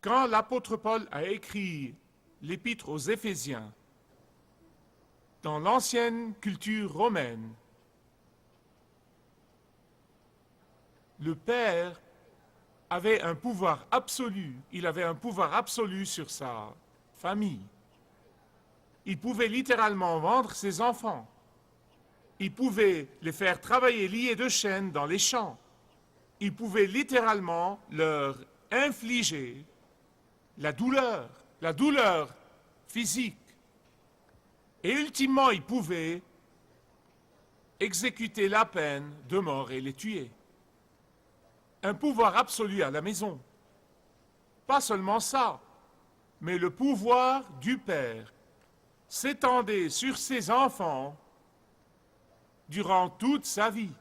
Quand l'apôtre Paul a écrit l'épître aux Éphésiens, dans l'ancienne culture romaine, le Père avait un pouvoir absolu, il avait un pouvoir absolu sur sa famille. Il pouvait littéralement vendre ses enfants. Il pouvait les faire travailler liés de chaînes dans les champs. Il pouvait littéralement leur infliger la douleur physique. Et ultimement, il pouvait exécuter la peine de mort et les tuer. Un pouvoir absolu à la maison. Pas seulement ça, mais le pouvoir du Père s'étendait sur ses enfants durant toute sa vie.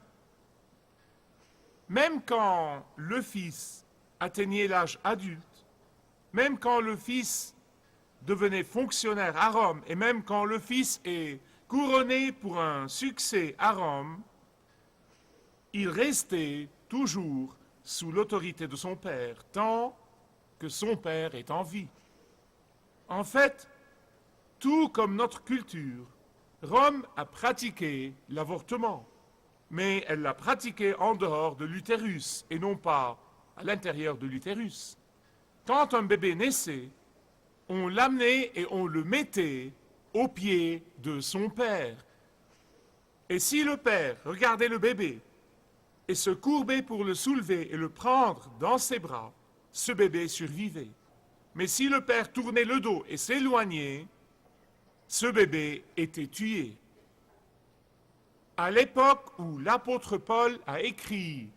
Même quand le Fils atteignait l'âge adulte, même quand le Fils devenait fonctionnaire à Rome, et même quand le Fils est couronné pour un succès à Rome, il restait toujours sous l'autorité de son Père, tant que son Père est en vie. En fait, tout comme notre culture, Rome a pratiqué l'avortement, mais elle l'a pratiqué en dehors de l'utérus et non pas à l'intérieur de l'utérus. Quand un bébé naissait, on l'amenait et on le mettait aux pieds de son père. Et si le père regardait le bébé et se courbait pour le soulever et le prendre dans ses bras, ce bébé survivait. Mais si le père tournait le dos et s'éloignait, ce bébé était tué. À l'époque où l'apôtre Paul a écrit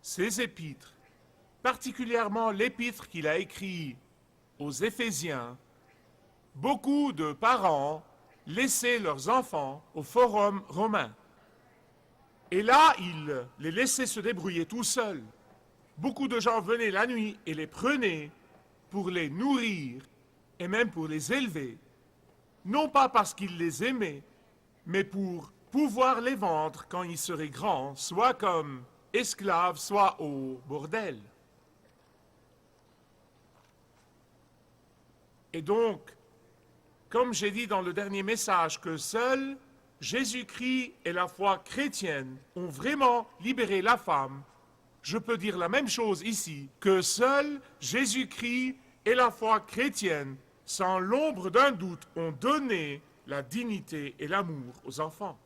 ses épîtres, particulièrement l'épître qu'il a écrit aux Éphésiens, beaucoup de parents laissaient leurs enfants au forum romain. Et là, ils les laissaient se débrouiller tout seuls. Beaucoup de gens venaient la nuit et les prenaient pour les nourrir et même pour les élever, non pas parce qu'ils les aimaient, mais pour pouvoir les vendre quand ils seraient grands, soit comme esclaves, soit au bordel. Et donc, comme j'ai dit dans le dernier message, que seul Jésus-Christ et la foi chrétienne ont vraiment libéré la femme, je peux dire la même chose ici, que seul Jésus-Christ et la foi chrétienne, sans l'ombre d'un doute, ont donné la dignité et l'amour aux enfants.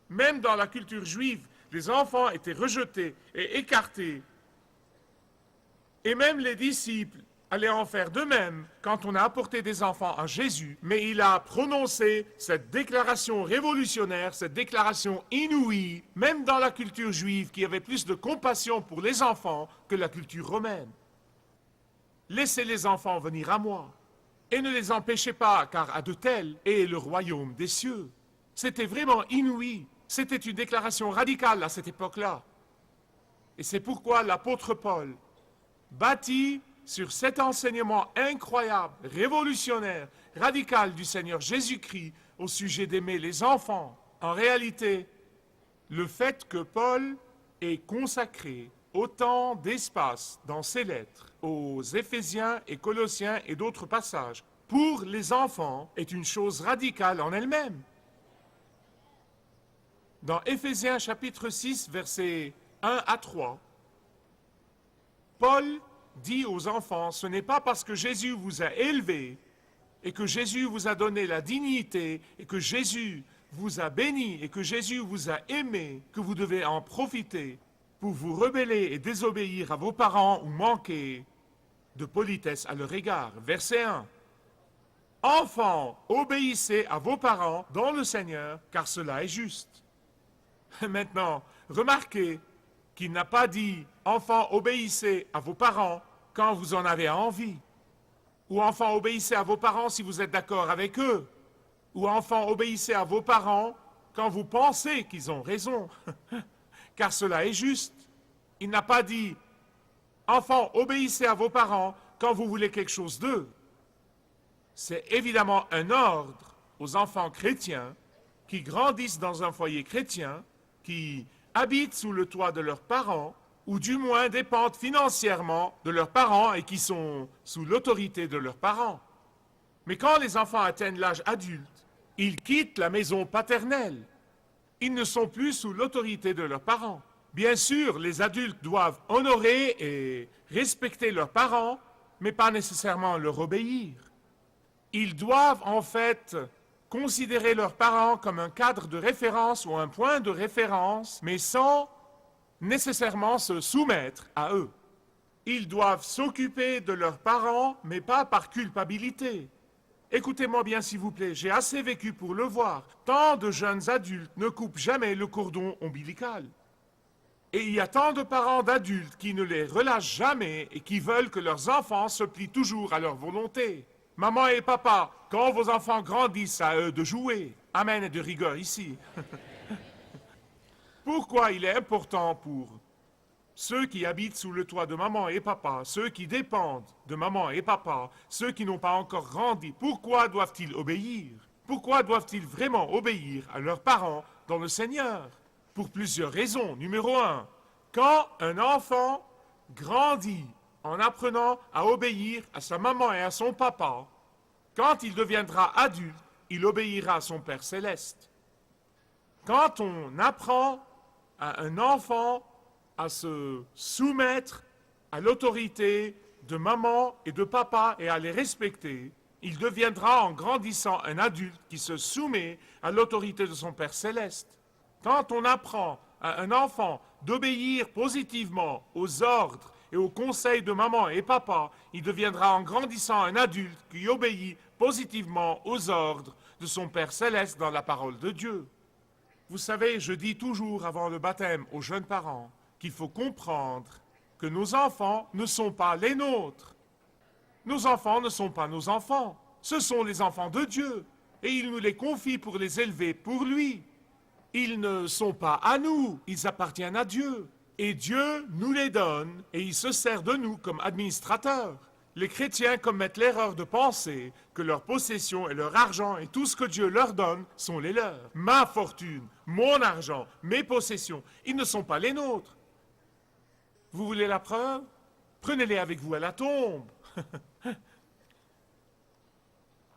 Même dans la culture juive, les enfants étaient rejetés et écartés. Et même les disciples allaient en faire de même quand on a apporté des enfants à Jésus, mais il a prononcé cette déclaration révolutionnaire, cette déclaration inouïe, même dans la culture juive qui avait plus de compassion pour les enfants que la culture romaine. Laissez les enfants venir à moi, et ne les empêchez pas, car à de tels est le royaume des cieux. C'était vraiment inouï, c'était une déclaration radicale à cette époque-là. Et c'est pourquoi l'apôtre Paul bâtit sur cet enseignement incroyable, révolutionnaire, radical du Seigneur Jésus-Christ au sujet d'aimer les enfants. En réalité, le fait que Paul ait consacré autant d'espace dans ses lettres aux Éphésiens et Colossiens et d'autres passages pour les enfants est une chose radicale en elle-même. Dans Éphésiens chapitre 6, versets 1 à 3, Paul dit aux enfants, ce n'est pas parce que Jésus vous a élevé et que Jésus vous a donné la dignité et que Jésus vous a béni et que Jésus vous a aimé que vous devez en profiter pour vous rebeller et désobéir à vos parents ou manquer de politesse à leur égard. Verset 1. Enfants, obéissez à vos parents dans le Seigneur, car cela est juste. Maintenant, remarquez qu'il n'a pas dit « Enfants, obéissez à vos parents quand vous en avez envie » ou « Enfants, obéissez à vos parents si vous êtes d'accord avec eux » ou « Enfants, obéissez à vos parents quand vous pensez qu'ils ont raison » car cela est juste. Il n'a pas dit « Enfants, obéissez à vos parents quand vous voulez quelque chose d'eux ». C'est évidemment un ordre aux enfants chrétiens qui grandissent dans un foyer chrétien, qui habitent sous le toit de leurs parents ou du moins dépendent financièrement de leurs parents et qui sont sous l'autorité de leurs parents. Mais quand les enfants atteignent l'âge adulte, ils quittent la maison paternelle. Ils ne sont plus sous l'autorité de leurs parents. Bien sûr, les adultes doivent honorer et respecter leurs parents, mais pas nécessairement leur obéir. Ils doivent en fait considérer leurs parents comme un cadre de référence ou un point de référence, mais sans nécessairement se soumettre à eux. Ils doivent s'occuper de leurs parents, mais pas par culpabilité. Écoutez-moi bien s'il vous plaît, j'ai assez vécu pour le voir. Tant de jeunes adultes ne coupent jamais le cordon ombilical. Et il y a tant de parents d'adultes qui ne les relâchent jamais et qui veulent que leurs enfants se plient toujours à leur volonté. Maman et papa, quand vos enfants grandissent, à eux de jouer. Amen et de rigueur ici. Pourquoi il est important pour ceux qui habitent sous le toit de maman et papa, ceux qui dépendent de maman et papa, ceux qui n'ont pas encore grandi, pourquoi doivent-ils obéir? Pourquoi doivent-ils vraiment obéir à leurs parents dans le Seigneur? Pour plusieurs raisons. Numéro 1, quand un enfant grandit en apprenant à obéir à sa maman et à son papa, quand il deviendra adulte, il obéira à son Père céleste. Quand on apprend à un enfant à se soumettre à l'autorité de maman et de papa et à les respecter, il deviendra en grandissant un adulte qui se soumet à l'autorité de son Père céleste. Quand on apprend à un enfant d'obéir positivement aux ordres et aux conseils de maman et papa, il deviendra en grandissant un adulte qui obéit positivement aux ordres de son Père céleste dans la parole de Dieu. Vous savez, je dis toujours avant le baptême aux jeunes parents qu'il faut comprendre que nos enfants ne sont pas les nôtres. Nos enfants ne sont pas nos enfants. Ce sont les enfants de Dieu. Et il nous les confie pour les élever pour lui. Ils ne sont pas à nous, ils appartiennent à Dieu. Et Dieu nous les donne et il se sert de nous comme administrateurs. Les chrétiens commettent l'erreur de penser que leurs possessions et leur argent et tout ce que Dieu leur donne sont les leurs. Ma fortune, mon argent, mes possessions, ils ne sont pas les nôtres. Vous voulez la preuve? Prenez-les avec vous à la tombe.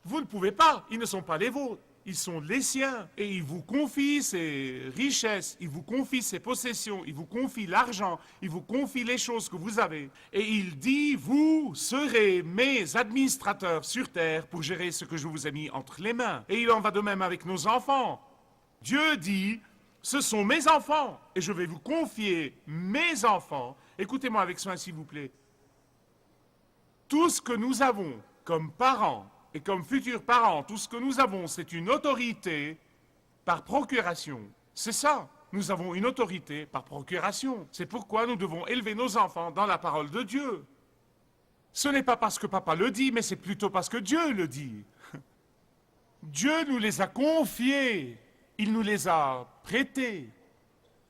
Vous ne pouvez pas, ils ne sont pas les vôtres. Ils sont les siens et il vous confie ses richesses, il vous confie ses possessions, il vous confie l'argent, il vous confie les choses que vous avez. Et il dit, vous serez mes administrateurs sur terre pour gérer ce que je vous ai mis entre les mains. Et il en va de même avec nos enfants. Dieu dit, ce sont mes enfants et je vais vous confier mes enfants. Écoutez-moi avec soin s'il vous plaît. Tout ce que nous avons comme parents, et comme futurs parents, tout ce que nous avons, c'est une autorité par procuration. C'est ça, nous avons une autorité par procuration. C'est pourquoi nous devons élever nos enfants dans la parole de Dieu. Ce n'est pas parce que papa le dit, mais c'est plutôt parce que Dieu le dit. Dieu nous les a confiés, il nous les a prêtés.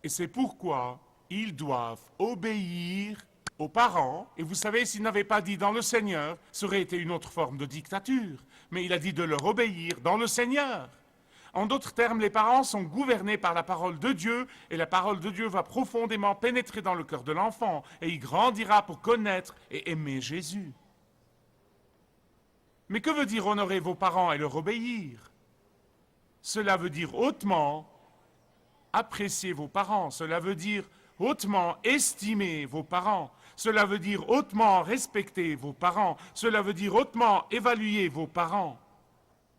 Et c'est pourquoi ils doivent obéir aux parents, et vous savez, s'il n'avait pas dit dans le Seigneur, ça aurait été une autre forme de dictature. Mais il a dit de leur obéir dans le Seigneur. En d'autres termes, les parents sont gouvernés par la parole de Dieu, et la parole de Dieu va profondément pénétrer dans le cœur de l'enfant, et il grandira pour connaître et aimer Jésus. Mais que veut dire honorer vos parents et leur obéir? Cela veut dire hautement apprécier vos parents, cela veut dire hautement estimer vos parents. Cela veut dire hautement respecter vos parents. Cela veut dire hautement évaluer vos parents.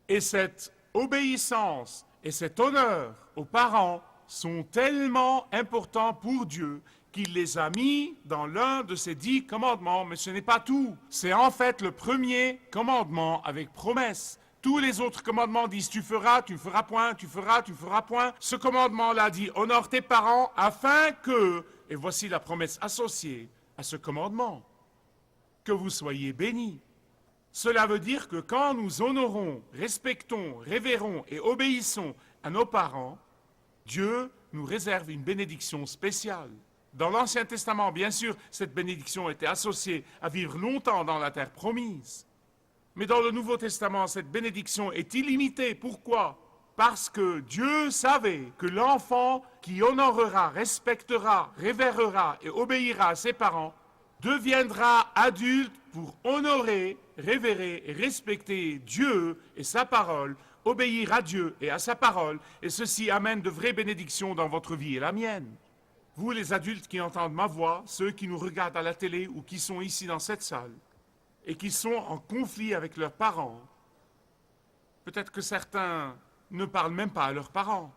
Et cette obéissance et cet honneur aux parents sont tellement importants pour Dieu qu'il les a mis dans l'un de ses 10 commandements. Mais ce n'est pas tout. C'est en fait le premier commandement avec promesse. Tous les autres commandements disent tu feras point, tu feras point. Ce commandement-là dit honore tes parents afin que, et voici la promesse associée à ce commandement, que vous soyez bénis. Cela veut dire que quand nous honorons, respectons, révérons et obéissons à nos parents, Dieu nous réserve une bénédiction spéciale. Dans l'Ancien Testament, bien sûr, cette bénédiction était associée à vivre longtemps dans la terre promise. Mais dans le Nouveau Testament, cette bénédiction est illimitée. Pourquoi? Parce que Dieu savait que l'enfant qui honorera, respectera, révérera et obéira à ses parents deviendra adulte pour honorer, révérer et respecter Dieu et sa parole, obéir à Dieu et à sa parole, et ceci amène de vraies bénédictions dans votre vie et la mienne. Vous, les adultes qui entendent ma voix, ceux qui nous regardent à la télé ou qui sont ici dans cette salle, et qui sont en conflit avec leurs parents, peut-être que certains ne parlent même pas à leurs parents.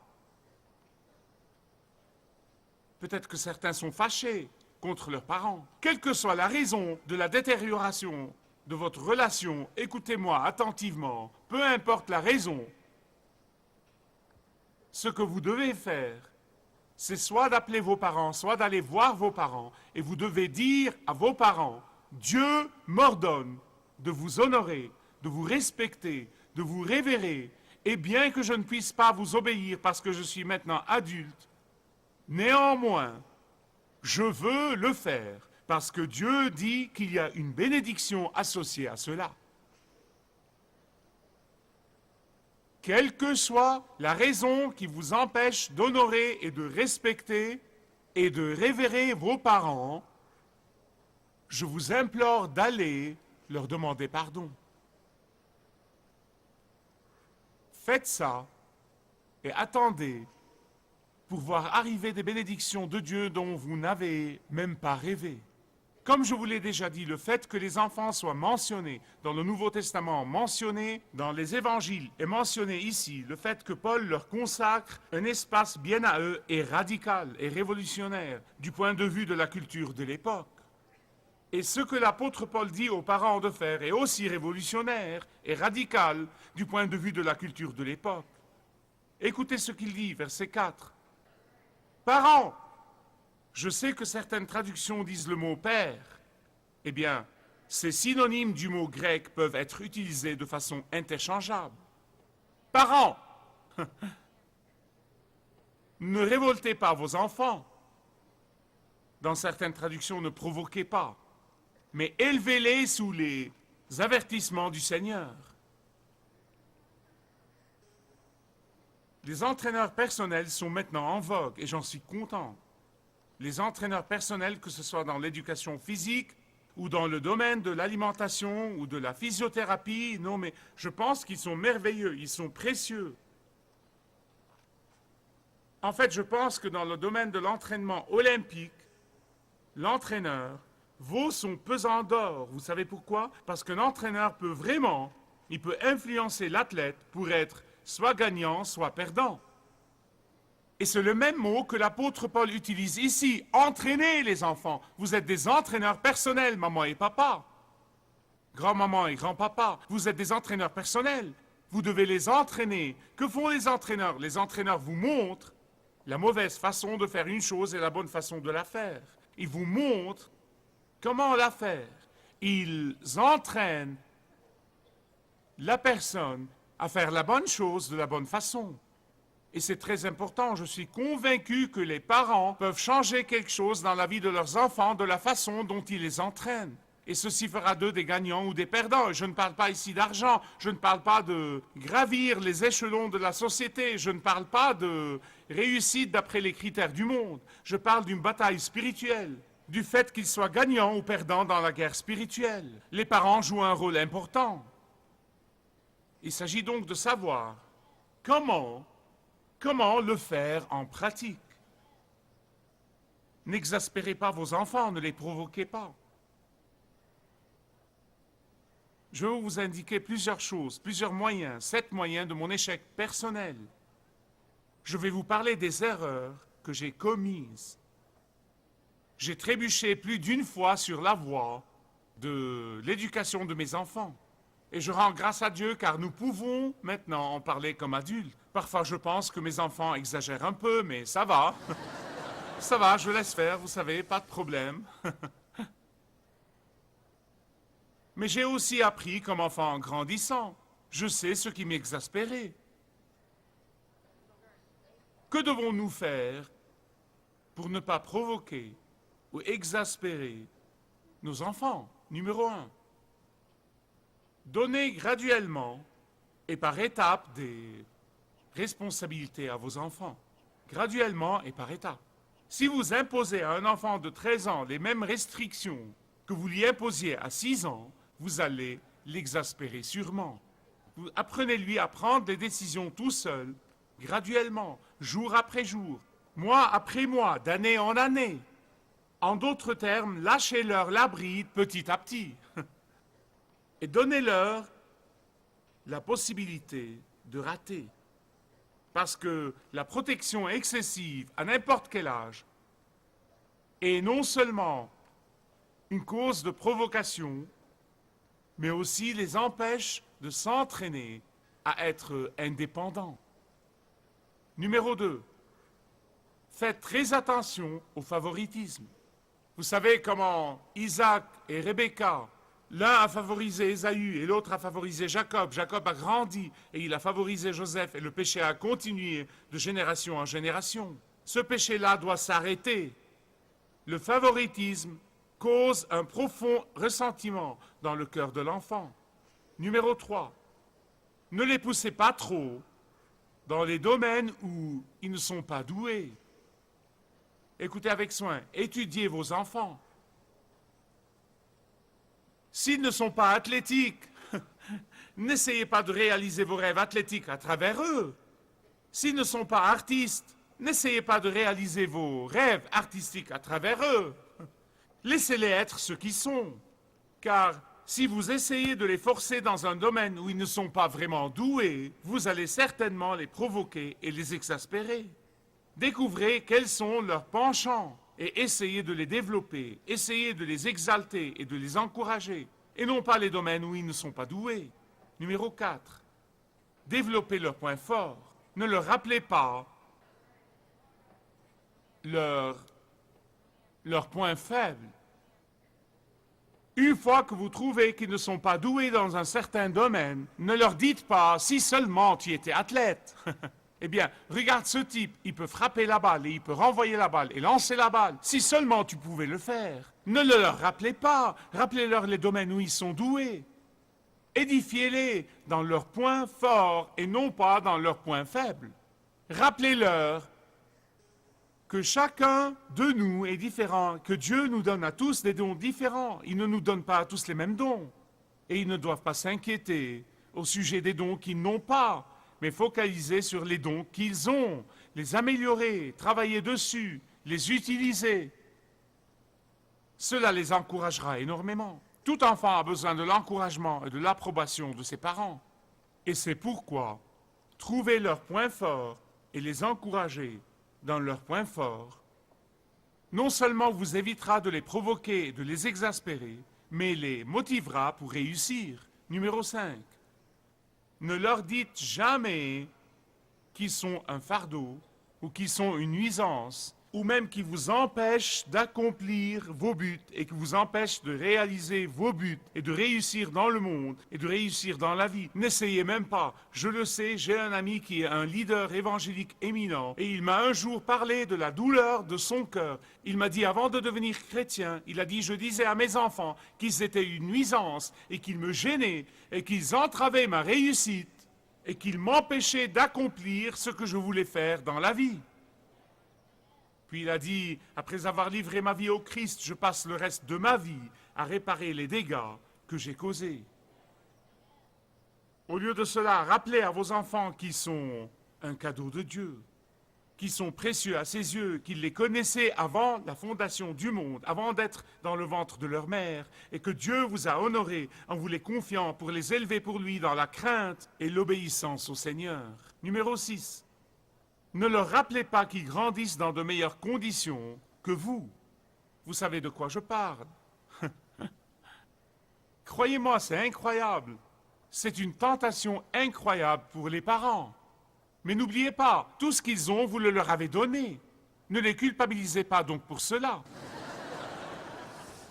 Peut-être que certains sont fâchés contre leurs parents. Quelle que soit la raison de la détérioration de votre relation, écoutez-moi attentivement, peu importe la raison, ce que vous devez faire, c'est soit d'appeler vos parents, soit d'aller voir vos parents, et vous devez dire à vos parents, Dieu m'ordonne de vous honorer, de vous respecter, de vous révérer, et bien que je ne puisse pas vous obéir parce que je suis maintenant adulte, néanmoins, je veux le faire parce que Dieu dit qu'il y a une bénédiction associée à cela. Quelle que soit la raison qui vous empêche d'honorer et de respecter et de révérer vos parents, je vous implore d'aller leur demander pardon. Faites ça et attendez pour voir arriver des bénédictions de Dieu dont vous n'avez même pas rêvé. Comme je vous l'ai déjà dit, le fait que les enfants soient mentionnés dans le Nouveau Testament, mentionnés dans les évangiles et mentionnés ici, le fait que Paul leur consacre un espace bien à eux est radical et révolutionnaire du point de vue de la culture de l'époque. Et ce que l'apôtre Paul dit aux parents de faire est aussi révolutionnaire et radical du point de vue de la culture de l'époque. Écoutez ce qu'il dit, verset 4. Parents, je sais que certaines traductions disent le mot père. Eh bien, ces synonymes du mot grec peuvent être utilisés de façon interchangeable. Parents, ne révoltez pas vos enfants. Dans certaines traductions, ne provoquez pas, mais élevez-les sous les avertissements du Seigneur. Les entraîneurs personnels sont maintenant en vogue et j'en suis content. Les entraîneurs personnels, que ce soit dans l'éducation physique ou dans le domaine de l'alimentation ou de la physiothérapie, non mais je pense qu'ils sont merveilleux, ils sont précieux. En fait, je pense que dans le domaine de l'entraînement olympique, l'entraîneur vaut son pesant d'or. Vous savez pourquoi? Parce qu'un entraîneur peut vraiment, il peut influencer l'athlète pour être soit gagnant, soit perdant. Et c'est le même mot que l'apôtre Paul utilise ici. Entraînez les enfants. Vous êtes des entraîneurs personnels, maman et papa. Grand-maman et grand-papa. Vous êtes des entraîneurs personnels. Vous devez les entraîner. Que font les entraîneurs? Les entraîneurs vous montrent la mauvaise façon de faire une chose et la bonne façon de la faire. Ils vous montrent comment la faire. Ils entraînent la personne à faire la bonne chose de la bonne façon. Et c'est très important, je suis convaincu que les parents peuvent changer quelque chose dans la vie de leurs enfants de la façon dont ils les entraînent. Et ceci fera d'eux des gagnants ou des perdants. Je ne parle pas ici d'argent, je ne parle pas de gravir les échelons de la société, je ne parle pas de réussite d'après les critères du monde. Je parle d'une bataille spirituelle, du fait qu'ils soient gagnants ou perdants dans la guerre spirituelle. Les parents jouent un rôle important. Il s'agit donc de savoir comment le faire en pratique. N'exaspérez pas vos enfants, ne les provoquez pas. Je vais vous indiquer plusieurs choses, plusieurs moyens, 7 moyens de mon échec personnel. Je vais vous parler des erreurs que j'ai commises. J'ai trébuché plus d'une fois sur la voie de l'éducation de mes enfants. Et je rends grâce à Dieu car nous pouvons maintenant en parler comme adultes. Parfois je pense que mes enfants exagèrent un peu, mais ça va. Ça va, je laisse faire, vous savez, pas de problème. Mais j'ai aussi appris comme enfant en grandissant. Je sais ce qui m'exaspérait. Que devons-nous faire pour ne pas provoquer ou exaspérer nos enfants? Numéro 1. Donner graduellement et par étapes des responsabilité à vos enfants, graduellement et par étapes. Si vous imposez à un enfant de 13 ans les mêmes restrictions que vous lui imposiez à 6 ans, vous allez l'exaspérer sûrement. Vous apprenez-lui à prendre des décisions tout seul, graduellement, jour après jour, mois après mois, d'année en année. En d'autres termes, lâchez-leur la bride petit à petit et donnez-leur la possibilité de rater. Parce que la protection excessive à n'importe quel âge est non seulement une cause de provocation, mais aussi les empêche de s'entraîner à être indépendants. Numéro 2, faites très attention au favoritisme. Vous savez comment Isaac et Rebecca, l'un a favorisé Ésaü et l'autre a favorisé Jacob. Jacob a grandi et il a favorisé Joseph et le péché a continué de génération en génération. Ce péché-là doit s'arrêter. Le favoritisme cause un profond ressentiment dans le cœur de l'enfant. Numéro 3, ne les poussez pas trop dans les domaines où ils ne sont pas doués. Écoutez avec soin, étudiez vos enfants. S'ils ne sont pas athlétiques, n'essayez pas de réaliser vos rêves athlétiques à travers eux. S'ils ne sont pas artistes, n'essayez pas de réaliser vos rêves artistiques à travers eux. Laissez-les être ce qu'ils sont, car si vous essayez de les forcer dans un domaine où ils ne sont pas vraiment doués, vous allez certainement les provoquer et les exaspérer. Découvrez quels sont leurs penchants et essayez de les développer, essayez de les exalter et de les encourager, et non pas les domaines où ils ne sont pas doués. Numéro 4, développez leurs points forts. Ne leur rappelez pas leurs points faibles. Une fois que vous trouvez qu'ils ne sont pas doués dans un certain domaine, ne leur dites pas « si seulement tu étais athlète ». Eh bien, regarde ce type, il peut frapper la balle et il peut renvoyer la balle et lancer la balle. Si seulement tu pouvais le faire. Ne le leur rappelez pas, rappelez-leur les domaines où ils sont doués. Édifiez-les dans leurs points forts et non pas dans leurs points faibles. Rappelez-leur que chacun de nous est différent, que Dieu nous donne à tous des dons différents. Il ne nous donne pas à tous les mêmes dons. Et ils ne doivent pas s'inquiéter au sujet des dons qu'ils n'ont pas, mais focaliser sur les dons qu'ils ont, les améliorer, travailler dessus, les utiliser. Cela les encouragera énormément. Tout enfant a besoin de l'encouragement et de l'approbation de ses parents. Et c'est pourquoi trouver leurs points forts et les encourager dans leurs points forts, non seulement vous évitera de les provoquer et de les exaspérer, mais les motivera pour réussir. Numéro 5. Ne leur dites jamais qu'ils sont un fardeau ou qu'ils sont une nuisance ou même qu'ils vous empêchent d'accomplir vos buts et qui vous empêchent de réaliser vos buts et de réussir dans le monde et de réussir dans la vie. N'essayez même pas. Je le sais, j'ai un ami qui est un leader évangélique éminent et il m'a un jour parlé de la douleur de son cœur. Il m'a dit, avant de devenir chrétien, il a dit, je disais à mes enfants qu'ils étaient une nuisance et qu'ils me gênaient et qu'ils entravaient ma réussite et qu'ils m'empêchaient d'accomplir ce que je voulais faire dans la vie. Puis il a dit, après avoir livré ma vie au Christ, je passe le reste de ma vie à réparer les dégâts que j'ai causés. Au lieu de cela, rappelez à vos enfants qu'ils sont un cadeau de Dieu, qu'ils sont précieux à ses yeux, qu'ils les connaissaient avant la fondation du monde, avant d'être dans le ventre de leur mère, et que Dieu vous a honorés en vous les confiant pour les élever pour lui dans la crainte et l'obéissance au Seigneur. Numéro 6. Ne leur rappelez pas qu'ils grandissent dans de meilleures conditions que vous. Vous savez de quoi je parle. Croyez-moi, c'est incroyable. C'est une tentation incroyable pour les parents. Mais n'oubliez pas, tout ce qu'ils ont, vous le leur avez donné. Ne les culpabilisez pas donc pour cela.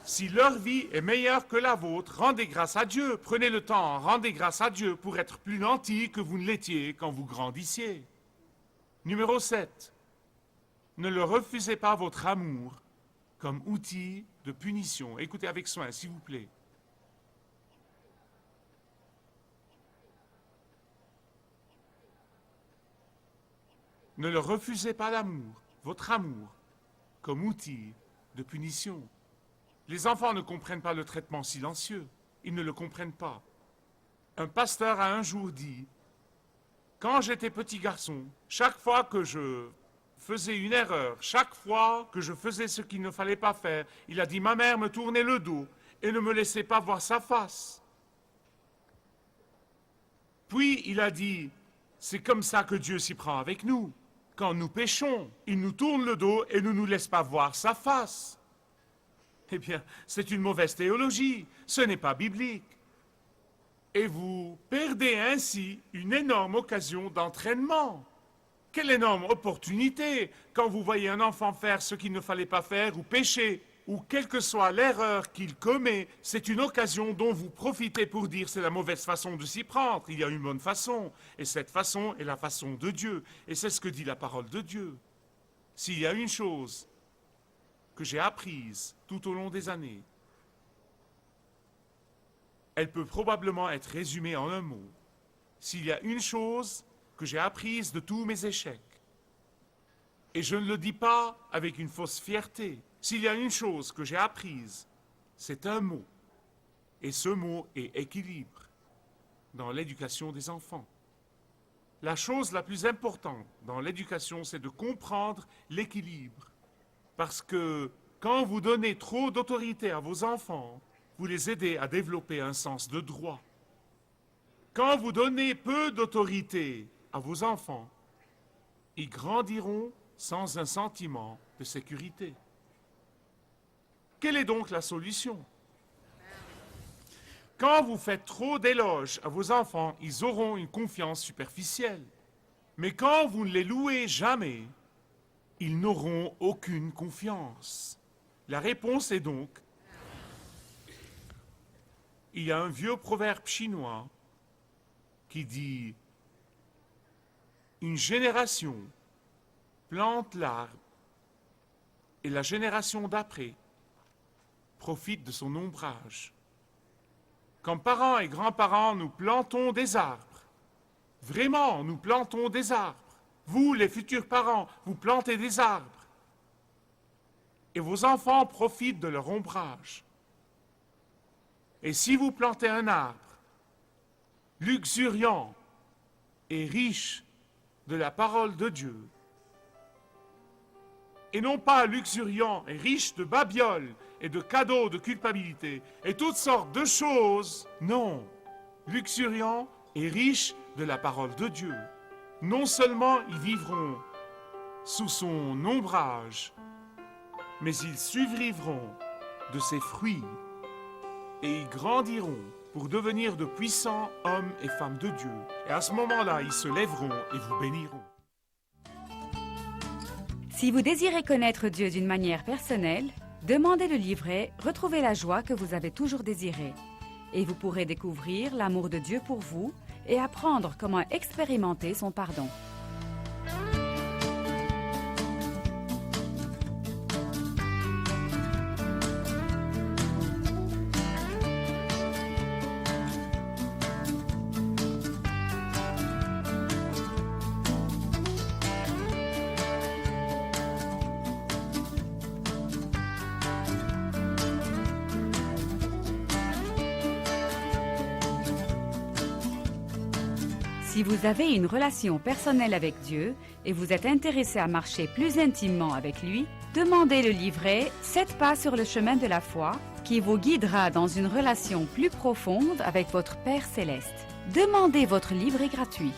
Si leur vie est meilleure que la vôtre, rendez grâce à Dieu. Prenez le temps, rendez grâce à Dieu pour être plus nantis que vous ne l'étiez quand vous grandissiez. Numéro 7. Ne leur refusez pas votre amour comme outil de punition. Écoutez avec soin, s'il vous plaît. Ne leur refusez pas l'amour, votre amour, comme outil de punition. Les enfants ne comprennent pas le traitement silencieux. Ils ne le comprennent pas. Un pasteur a un jour dit, « Quand j'étais petit garçon, chaque fois que je faisais une erreur, chaque fois que je faisais ce qu'il ne fallait pas faire, il a dit, ma mère me tournait le dos et ne me laissait pas voir sa face. Puis il a dit, c'est comme ça que Dieu s'y prend avec nous. Quand nous péchons, il nous tourne le dos et ne nous laisse pas voir sa face. Eh bien, c'est une mauvaise théologie, ce n'est pas biblique. Et vous perdez ainsi une énorme occasion d'entraînement. Quelle énorme opportunité quand vous voyez un enfant faire ce qu'il ne fallait pas faire ou pécher, ou quelle que soit l'erreur qu'il commet, c'est une occasion dont vous profitez pour dire c'est la mauvaise façon de s'y prendre. Il y a une bonne façon, et cette façon est la façon de Dieu. Et c'est ce que dit la parole de Dieu. S'il y a une chose que j'ai apprise tout au long des années, elle peut probablement être résumée en un mot. S'il y a une chose que j'ai apprise de tous mes échecs, et je ne le dis pas avec une fausse fierté, s'il y a une chose que j'ai apprise, c'est un mot, et ce mot est équilibre dans l'éducation des enfants. La chose la plus importante dans l'éducation, c'est de comprendre l'équilibre, parce que quand vous donnez trop d'autorité à vos enfants, vous les aidez à développer un sens de droit. Quand vous donnez peu d'autorité à vos enfants, ils grandiront sans un sentiment de sécurité. Quelle est donc la solution? Quand vous faites trop d'éloges à vos enfants, ils auront une confiance superficielle. Mais quand vous ne les louez jamais, ils n'auront aucune confiance. La réponse est donc, il y a un vieux proverbe chinois qui dit « Une génération plante l'arbre et la génération d'après profite de son ombrage. » Comme parents et grands-parents, nous plantons des arbres. Vraiment, nous plantons des arbres. Vous, les futurs parents, vous plantez des arbres. Et vos enfants profitent de leur ombrage. Et si vous plantez un arbre luxuriant et riche de la parole de Dieu, et non pas luxuriant et riche de babioles et de cadeaux de culpabilité et toutes sortes de choses, non, luxuriant et riche de la parole de Dieu. Non seulement ils vivront sous son ombrage, mais ils survivront de ses fruits et ils grandiront pour devenir de puissants hommes et femmes de Dieu. Et à ce moment-là, ils se lèveront et vous béniront. Si vous désirez connaître Dieu d'une manière personnelle, demandez le livret « Retrouvez la joie que vous avez toujours désirée » et vous pourrez découvrir l'amour de Dieu pour vous et apprendre comment expérimenter son pardon. Si vous avez une relation personnelle avec Dieu et vous êtes intéressé à marcher plus intimement avec lui, demandez le livret « 7 pas sur le chemin de la foi » qui vous guidera dans une relation plus profonde avec votre Père Céleste. Demandez votre livret gratuit.